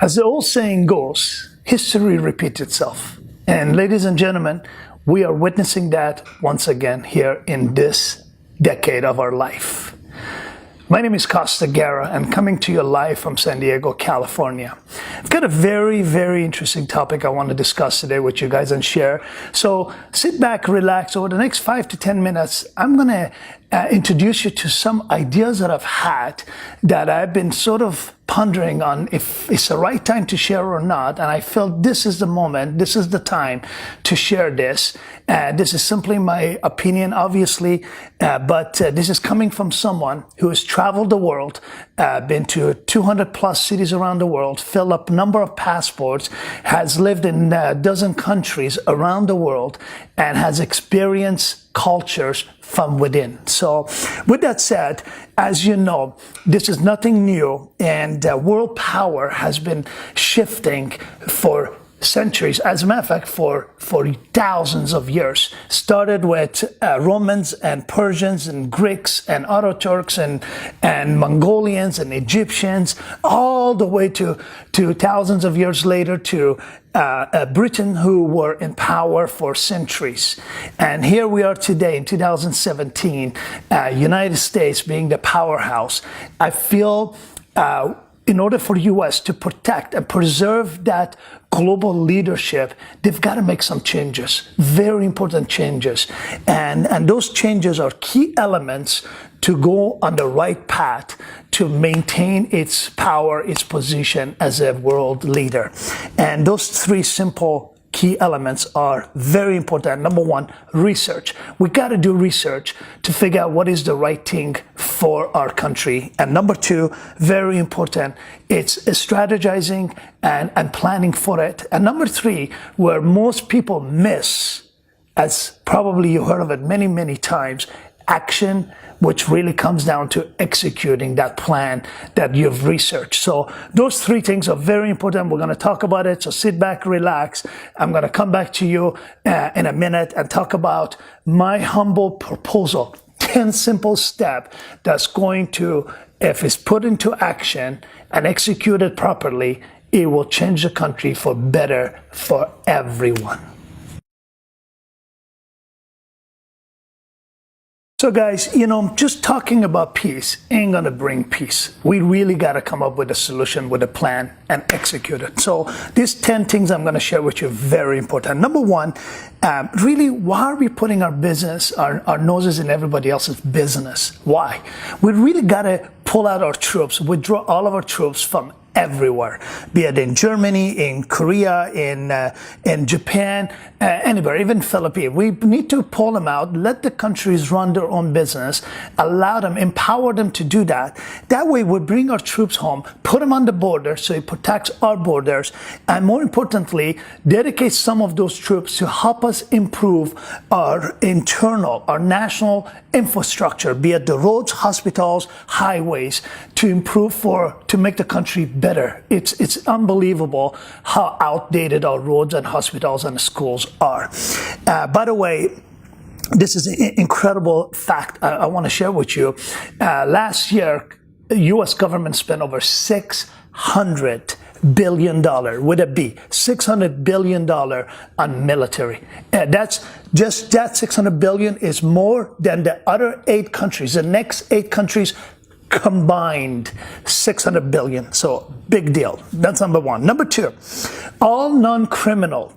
As the old saying goes, history repeats itself. And ladies and gentlemen, we are witnessing that once again here in this decade of our life. My name is Kosta Gara, and coming to you live from San Diego, California. I've got a very, very interesting topic I want to discuss today with you guys and share. So sit back, relax. Over the next 5 to 10 minutes, I'm going to introduce you to some ideas that I've had that I've been sort of pondering on if it's the right time to share or not. And I felt this is the moment, this is the time to share this. This is simply my opinion, obviously, but this is coming from someone who has traveled the world, been to 200 plus cities around the world, filled up a number of passports, has lived in a dozen countries around the world, and has experienced cultures from within. So with that said, as you know, this is nothing new, and world power has been shifting for centuries. As a matter of fact, for thousands of years. Started with Romans and Persians and Greeks and Otto Turks and Mongolians and Egyptians, all the way to thousands of years later to Britain, who were in power for centuries. And here we are today in 2017, United States being the powerhouse. I feel in order for U.S. to protect and preserve that global leadership, they've got to make some changes, very important changes. And those changes are key elements to go on the right path to maintain its power, its position as a world leader. And those three simple key elements are very important. Number one, research. We got to do research to figure out what is the right thing for our country. And number two, very important, it's strategizing and planning for it. And number three, where most people miss, as probably you heard of it many, many times, action, which really comes down to executing that plan that you've researched. So those three things are very important. We're going to talk about it. So sit back, relax. I'm going to come back to you in a minute and talk about my humble proposal. 10 simple steps that's going to, if it's put into action and executed properly, it will change the country for better for everyone. So guys, you know, just talking about peace ain't gonna bring peace. We really gotta come up with a solution, with a plan, and execute it. So these 10 things I'm gonna share with you are very important. Number one, really, why are we putting our business, our noses in everybody else's business? Why? We really gotta pull out our troops, withdraw all of our troops from everywhere, be it in Germany, in Korea, in Japan, anywhere, even Philippines. We need to pull them out, let the countries run their own business, allow them, empower them to do that. That way we bring our troops home, put them on the border so it protects our borders, and more importantly, dedicate some of those troops to help us improve our internal, our national infrastructure, be it the roads, hospitals, highways, to improve to make the country better. It's unbelievable how outdated our roads and hospitals and schools are. By the way, this is an incredible fact I want to share with you. Last year, the U.S. government spent over $600 billion, with a B, $600 billion on military. That's just that $600 billion is more than the other 8 countries, the next 8 countries combined, $600 billion. So big deal. That's number one. Number two, all non-criminal,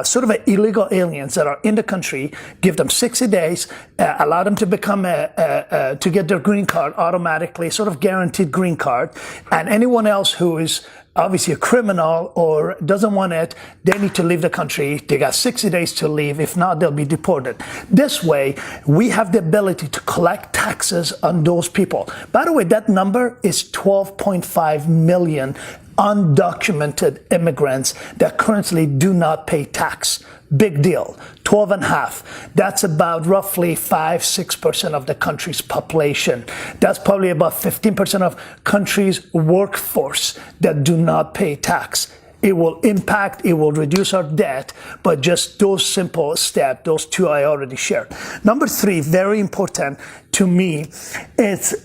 sort of illegal aliens that are in the country, give them 60 days, allow them to become to get their green card automatically, sort of guaranteed green card. And anyone else who is obviously a criminal or doesn't want it, they need to leave the country. They got 60 days to leave. If not, they'll be deported. This way, we have the ability to collect taxes on those people. By the way, that number is 12.5 million undocumented immigrants that currently do not pay tax. Big deal. 12.5. That's about roughly 5-6% of the country's population. That's probably about 15% of country's workforce that do not pay tax. it will impact, it will reduce our debt, but just those simple steps, those two I already shared. Number three, very important to me, it's,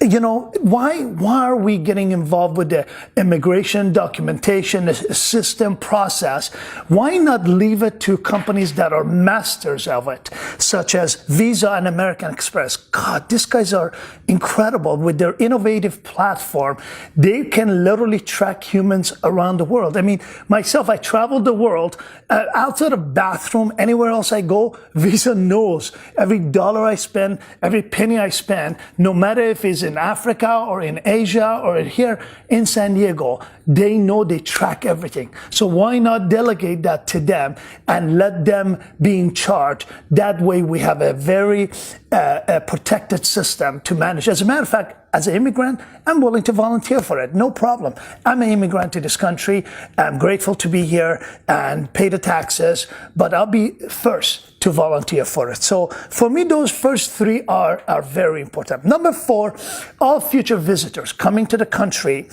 why are we getting involved with the immigration documentation system process? Why not leave it to companies that are masters of it, such as Visa and American Express? God, these guys are incredible with their innovative platform. They can literally track humans around the world. I mean, myself, I traveled the world. Outside of bathroom, anywhere else I go, Visa knows every dollar I spend, every penny I spend, no matter if it's in Africa or in Asia or here in San Diego, they know, they track everything. So why not delegate that to them and let them be in charge? That way we have a very protected system to manage. As a matter of fact, as an immigrant, I'm willing to volunteer for it. No problem. I'm an immigrant to this country. I'm grateful to be here and pay the taxes, but I'll be first to volunteer for it. So for me, those first three are very important. Number four, all future visitors coming to the country,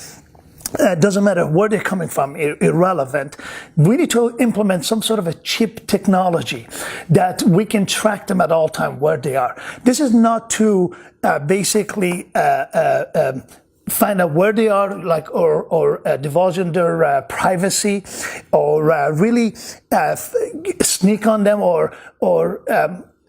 doesn't matter where they're coming from, irrelevant. We need to implement some sort of a chip technology that we can track them at all time where they are. This is not to basically find out where they are, like, or divulge in their privacy, or really sneak on them, or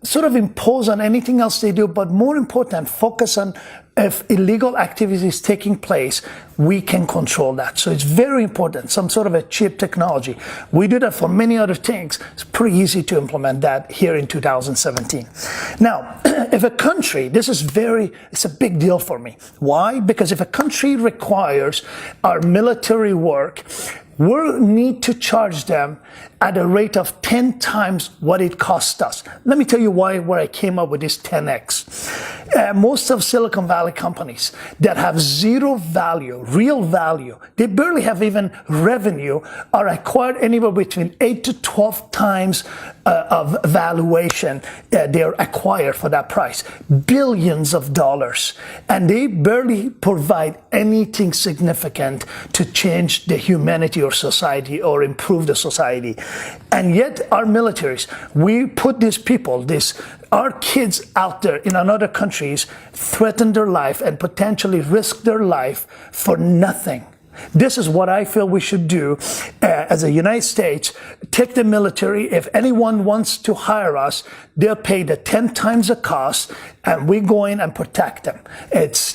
sort of impose on anything else they do, but more important, focus on if illegal activity is taking place, we can control that. So it's very important, some sort of a chip technology. We do that for many other things. It's pretty easy to implement that here in 2017. Now, if a country, it's a big deal for me. Why? Because if a country requires our military work, we need to charge them at a rate of 10 times what it costs us. Let me tell you where I came up with this 10x. Most of Silicon Valley companies that have zero value, real value, they barely have even revenue, are acquired anywhere between 8 to 12 times of valuation. They're acquired for that price. Billions of dollars. And they barely provide anything significant to change the humanity or society or improve the society. And yet our militaries, we put these people, our kids out there in other countries, threaten their life and potentially risk their life for nothing. This is what I feel we should do as a United States. Take the military. If anyone wants to hire us, they'll pay the 10 times the cost, and we go in and protect them.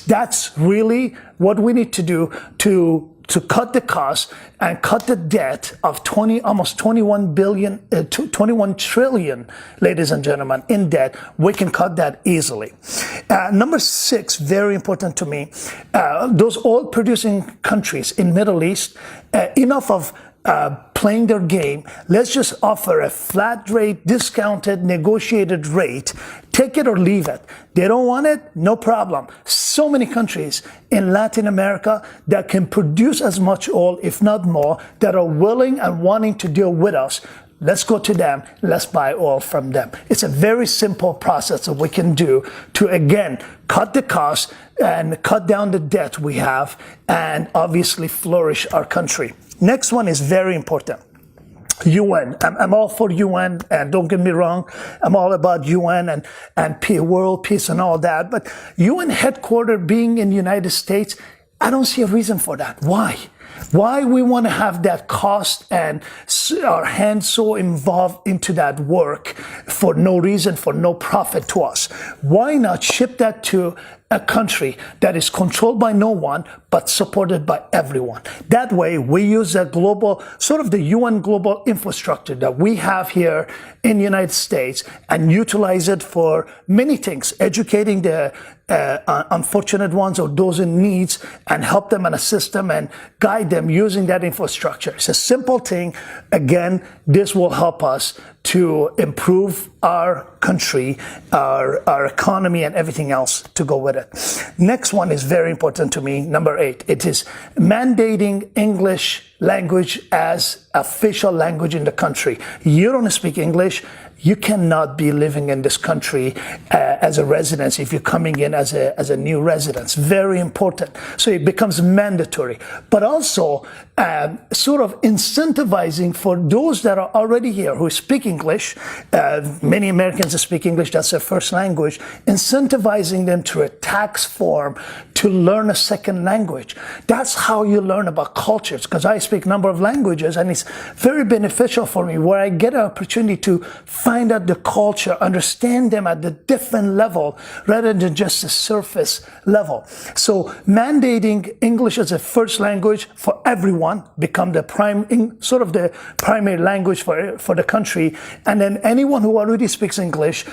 That's really what we need to do to cut the cost and cut the debt of almost 21 trillion, ladies and gentlemen, in debt. We can cut that easily. Number six, very important to me, those oil producing countries in Middle East, enough of playing their game. Let's just offer a flat rate, discounted, negotiated rate. Take it or leave it. They don't want it, no problem. So many countries in Latin America that can produce as much oil, if not more, that are willing and wanting to deal with us. Let's go to them. Let's buy oil from them. It's a very simple process that we can do to, again, cut the cost and cut down the debt we have, and obviously flourish our country. Next one is very important. UN. I'm all for UN, and don't get me wrong, I'm all about UN and world peace and all that. But UN headquarters being in the United States, I don't see a reason for that. Why? Why we want to have that cost and our hands so involved into that work for no reason, for no profit to us? Why not ship that to a country that is controlled by no one, but supported by everyone? That way, we use a global, sort of the UN global infrastructure that we have here in the United States, and utilize it for many things, educating the unfortunate ones or those in needs, and help them and assist them and guide them using that infrastructure. It's a simple thing. Again, this will help us to improve our country, our economy, and everything else to go with it. Next one is very important to me. Number 8, it is mandating English language as official language in the country. You don't speak English, you cannot be living in this country as a resident if you're coming in as a new resident. Very important. So it becomes mandatory, but also sort of incentivizing for those that are already here who speak English. Many Americans speak English, that's their first language, incentivizing them through a tax form to learn a second language. That's how you learn about cultures, because I speak a number of languages, and it's very beneficial for me where I get an opportunity to find out the culture, understand them at the different level rather than just the surface level. So mandating English as a first language for everyone, become the the primary language for the country, and then anyone who already speaks English,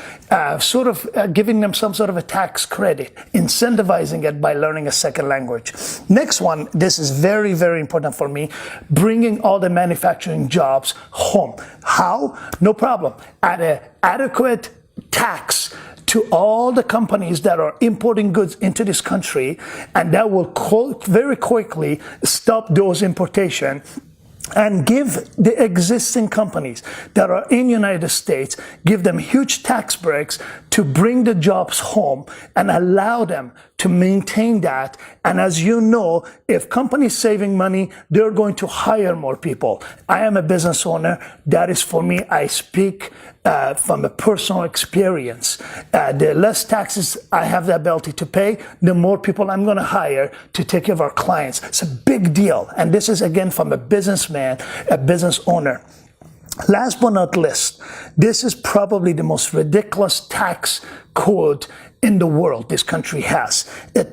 giving them some sort of a tax credit, incentivizing it by learning a second language. Next one, this is very, very important for me, bringing all the manufacturing jobs home. How? No problem. At an adequate tax to all the companies that are importing goods into this country, and that will very quickly stop those importation and give the existing companies that are in the United States, give them huge tax breaks to bring the jobs home and allow them to maintain that. And as you know, if companies saving money, they're going to hire more people. I am a business owner. That is for me, I speak from a personal experience. The less taxes I have the ability to pay, the more people I'm going to hire to take care of our clients. It's a big deal. And this is again from a businessman, a business owner. Last but not least, this is probably the most ridiculous tax code in the world this country has.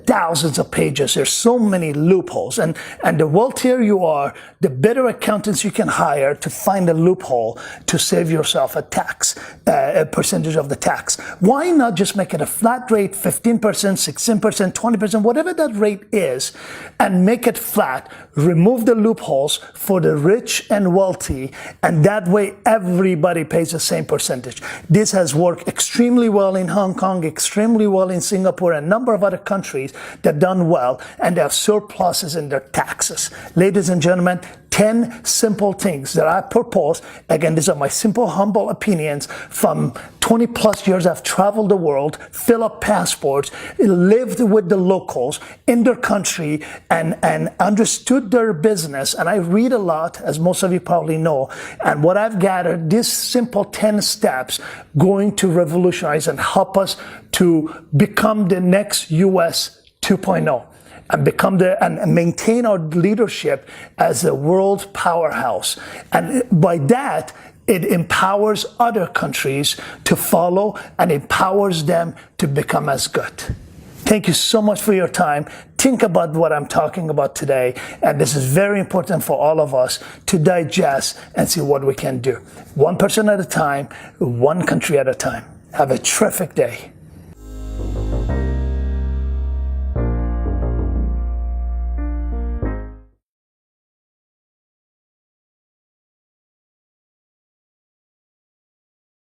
Thousands of pages. There's so many loopholes. And the wealthier you are, the better accountants you can hire to find a loophole to save yourself a percentage of the tax. Why not just make it a flat rate, 15%, 16%, 20%, whatever that rate is, and make it flat, remove the loopholes for the rich and wealthy, and that way everybody pays the same percentage. This has worked extremely well in Hong Kong, extremely well in Singapore, and a number of other countries that done well, and they have surpluses in their taxes. Ladies and gentlemen, 10 simple things that I propose. Again, these are my simple, humble opinions from 20 plus years. I've traveled the world, fill up passports, lived with the locals in their country, and understood their business. And I read a lot, as most of you probably know. And what I've gathered, these simple 10 steps going to revolutionize and help us to become the next U.S. 2.0. And maintain our leadership as a world powerhouse. And by that, it empowers other countries to follow and empowers them to become as good. Thank you so much for your time. Think about what I'm talking about today. And this is very important for all of us to digest and see what we can do. One person at a time, one country at a time. Have a terrific day.